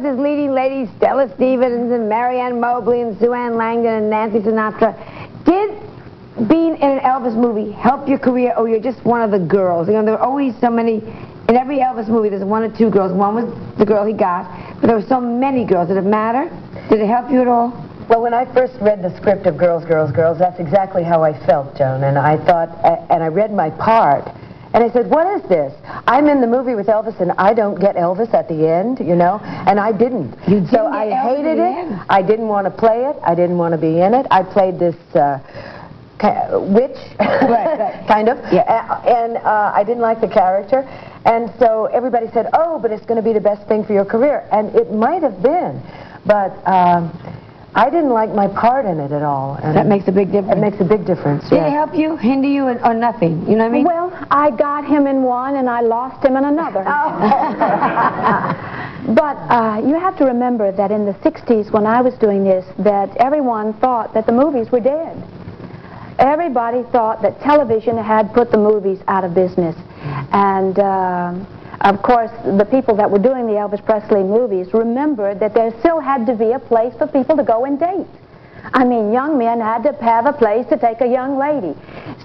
has his leading ladies, Stella Stevens and Marianne Mobley and Sue Ann Langdon and Nancy Sinatra. Did being in an Elvis movie help your career, or you're just one of the girls? You know, there are always so many, in every Elvis movie there's one or two girls. One was the girl he got, but there were so many girls. Did it matter? Did it help you at all? Well, when I first read the script of Girls, Girls, Girls, that's exactly how I felt, Joan. And I thought, and I read my part, and I said, what is this? I'm in the movie with Elvis, and I don't get Elvis at the end, you know? And I didn't. You didn't so get I Elvis hated at the it. end? I didn't want to play it. I didn't want to be in it. I played this witch, right. kind of. Yeah. And I didn't like the character. And so everybody said, oh, but it's going to be the best thing for your career. And it might have been. But I didn't like my part in it at all. And that makes a big difference. It makes a big difference, Did it help you, hinder you, or nothing? You know what I mean? Well, I got him in one and I lost him in another. But you have to remember that in the 60s when I was doing this, that everyone thought that the movies were dead. Everybody thought that television had put the movies out of business. And of course, the people that were doing the Elvis Presley movies remembered that there still had to be a place for people to go and date. I mean, young men had to have a place to take a young lady.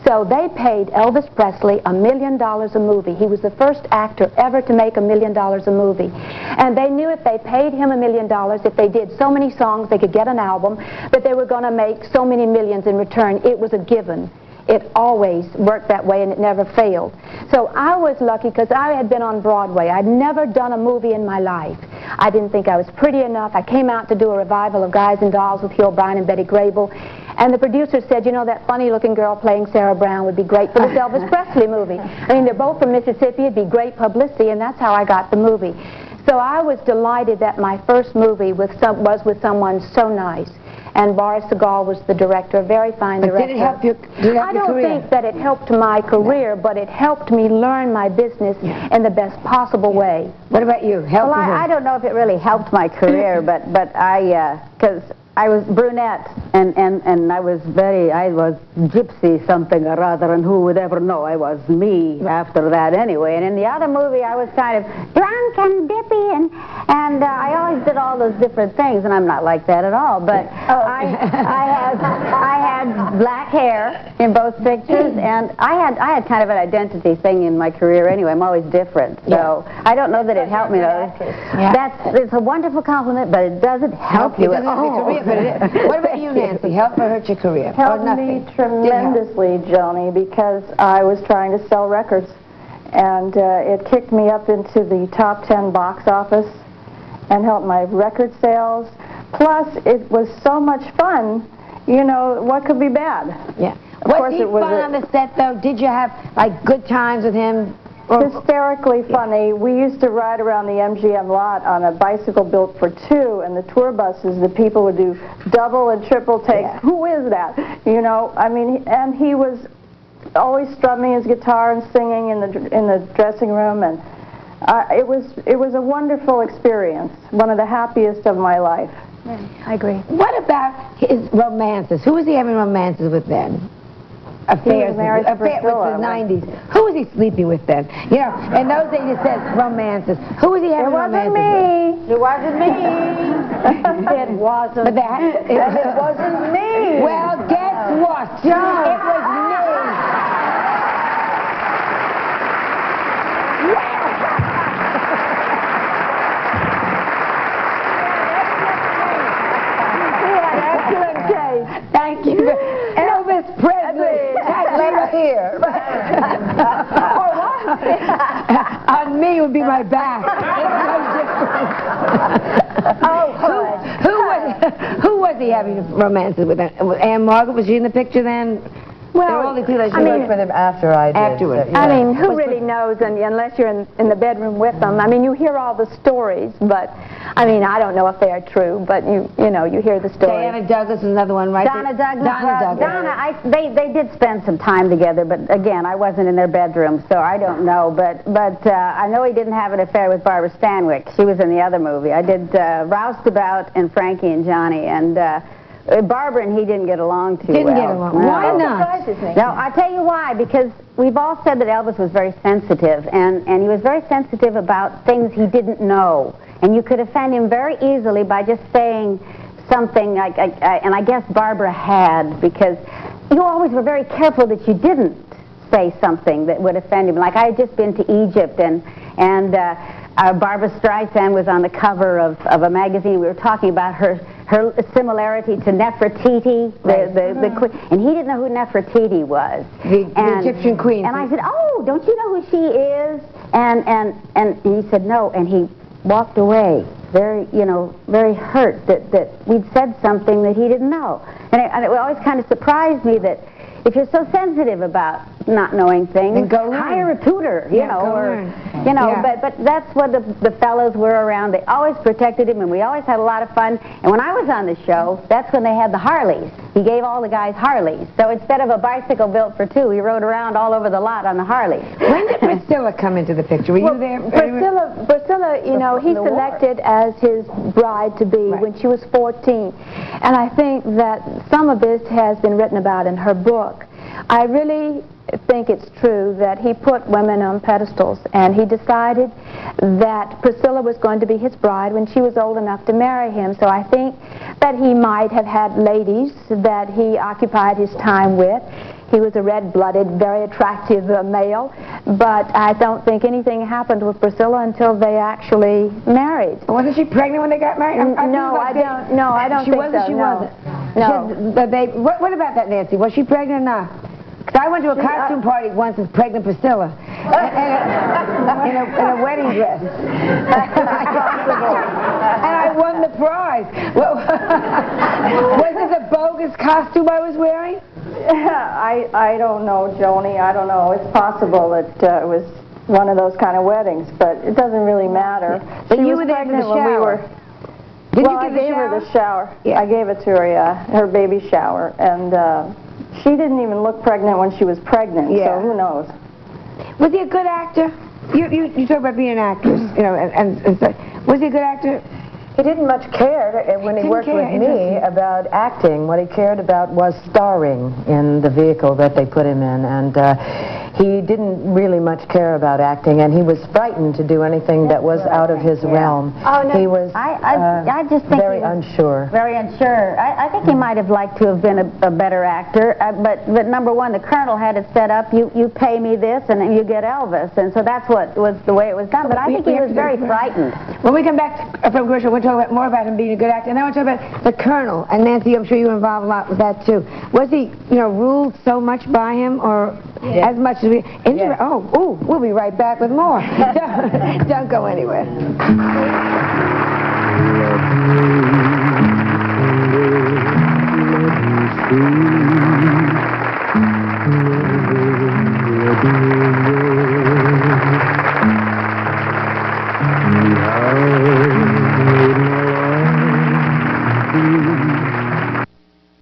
So they paid Elvis Presley $1 million a movie. He was the first actor ever to make $1 million a movie. And they knew if they paid him $1 million, if they did so many songs, they could get an album, but they were going to make so many millions in return. It was a given. It always worked that way, and it never failed. So I was lucky because I had been on Broadway. I'd never done a movie in my life. I didn't think I was pretty enough. I came out to do a revival of Guys and Dolls with Hugh O'Brien and Betty Grable, and the producer said, you know, that funny-looking girl playing Sarah Brown would be great for this Elvis Presley movie. I mean, they're both from Mississippi. It'd be great publicity, and that's how I got the movie. So I was delighted that my first movie was with someone so nice. And Boris Segal was the director, a very fine director. Did it help your career? I don't think that it helped my career, but it helped me learn my business in the best possible way. What about you? Well, I don't know if it really helped my career, but I, because I was brunette, and I was gypsy something or other, and who would ever know I was me after that anyway. And in the other movie, I was kind of drunk and dippy, and I always did all those different things, and I'm not like that at all. But I had black hair in both pictures, and I had kind of an identity thing in my career anyway. I'm always different, so I don't know that it helped me though. It's a wonderful compliment, but it doesn't help you at all. What about you, Nancy? Help or hurt your career? Helped me tremendously, Joni, because I was trying to sell records. And it kicked me up into the top 10 box office and helped my record sales. Plus, it was so much fun, you know, what could be bad? Yeah. Was he fun on the set, though? Did you have, like, good times with him? Hysterically funny. We used to ride around the MGM lot on a bicycle built for two, and the tour buses, the people would do double and triple takes. Yeah. Who is that? You know, I mean, and he was always strumming his guitar and singing in the dressing room, and it was a wonderful experience, one of the happiest of my life. Yeah, I agree. What about his romances? Who was he having romances with then? Affairs with the 90s. Who was he sleeping with then? You know, in those days it says romances. Who was he having romances with? It wasn't me. It wasn't. But it wasn't me. Well, guess what? John. It was me. Thank you. Elvis Presley. Let here. On me would be my back. Who was he having romances with? Anne Margaret, was she in the picture then? Well, I mean, for them after I did. Afterwards. I mean, who really knows, and unless you're in the bedroom with them. I mean, you hear all the stories, but, I mean, I don't know if they are true, but you know, you hear the stories. Diana Douglas is another one, right? Donna Douglas. They did spend some time together, but again, I wasn't in their bedroom, so I don't know. But I know he didn't have an affair with Barbara Stanwyck. She was in the other movie. I did Roustabout and Frankie and Johnny, and Barbara and he didn't get along too well. Didn't get along. No. Why not? No, I'll tell you why. Because we've all said that Elvis was very sensitive, and he was very sensitive about things he didn't know. And you could offend him very easily by just saying something like, and I guess Barbara had, because you always were very careful that you didn't say something that would offend him. Like I had just been to Egypt, and Barbara Streisand was on the cover of a magazine. We were talking about her similarity to Nefertiti, the queen, and he didn't know who Nefertiti was. The Egyptian queen. And I said, "Oh, don't you know who she is?" And he said no, and he walked away, very hurt that we'd said something that he didn't know. And it always kind of surprised me that if you're so sensitive about not knowing things, hire a tutor, you know. But that's what the fellows were around. They always protected him, and we always had a lot of fun. And when I was on the show, that's when they had the Harleys. He gave all the guys Harleys. So instead of a bicycle built for two, he rode around all over the lot on the Harleys. When did Priscilla come into the picture? Were you there? Priscilla, you know, he selected as his bride-to-be when she was 14. And I think that some of this has been written about in her book. I really think it's true that he put women on pedestals, and he decided that Priscilla was going to be his bride when she was old enough to marry him. So I think that he might have had ladies that he occupied his time with. He was a red-blooded, very attractive male, but I don't think anything happened with Priscilla until they actually married. Wasn't she pregnant when they got married? No, I don't think so. She wasn't. No. What about that, Nancy? Was she pregnant or not? Because I went to a costume party once with pregnant Priscilla in a wedding dress. And I won the prize. Well, was this a bogus costume I was wearing? I don't know, Joni. I don't know. It's possible that it was one of those kind of weddings, but it doesn't really matter. But She you was were there for the pregnant when we shower. were. Did I gave her the shower. Yeah. I gave it to her, her baby shower, and she didn't even look pregnant when she was pregnant. Yeah. So who knows? Was he a good actor? You talk about being an actress, you know, and so, was he a good actor? He didn't much care when he worked with me about acting. What he cared about was starring in the vehicle that they put him in, and he didn't really much care about acting, and he was frightened to do anything that was out of his realm. Oh, no. He was I just think very unsure. Very unsure. I think he might have liked to have been a better actor, but number one, the Colonel had it set up, you pay me this and you get Elvis, and so that's what was the way it was done, but I think he was very frightened. When we come back from commercial, we'll talk more about him being a good actor, and then we'll talk about the Colonel. And Nancy, I'm sure you were involved a lot with that too. Was he, ruled so much by him, or as much as we? Yes. Oh, we'll be right back with more. Don't go anywhere.